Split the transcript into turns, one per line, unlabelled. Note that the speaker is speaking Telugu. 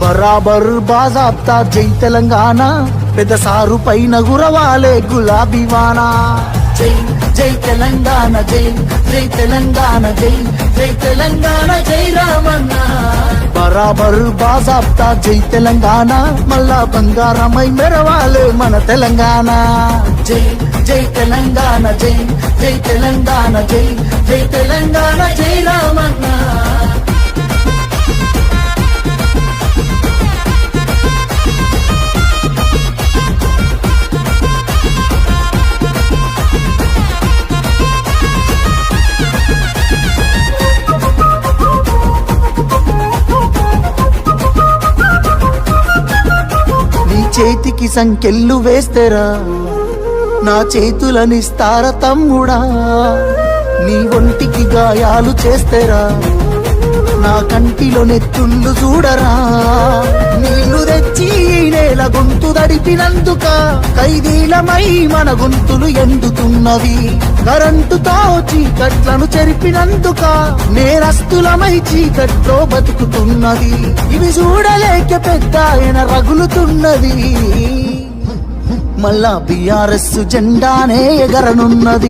బరాబర్ బాజాబ్తా జై తెలంగాణ, పెద్ద సారు పైన గురవాలే గులాబీ వానా. జై జై తెలంగాణ, జై జై తెలంగాణ, జై జై తెలంగాణ, జై రామన్న. బరాబర్ బాజాబ్తా జై తెలంగాణ, మళ్ళా బంగారమై మెరవాలే మన తెలంగాణ. జై జై తెలంగాణ, జై జై తెలంగాణ, జై జై తెలంగాణ, జై రామన్న. చేతికి సంకెళ్ళు వేస్తేరా, నా చేతులనిస్తార తమ్ముడా. నీ ఒంటికి గాయాలు చేస్తేరా, నా కంటిలో నెత్తుళ్ళు చూడరా. నీళ్లు తెచ్చి నేల గొంతు దడిపినందుక, ఖైదీలమై మన గొంతులు ఎండుతున్నవి. కరెంటుతో చీకట్లను చెరిపినందుక, నేరస్తులమై చీకట్లో బతుకుతున్నది. ఇవి చూడలేక పెద్ద ఆయన రగులుతున్నది. మళ్ళా బీఆర్ఎస్ జెండానే ఎగరనున్నది.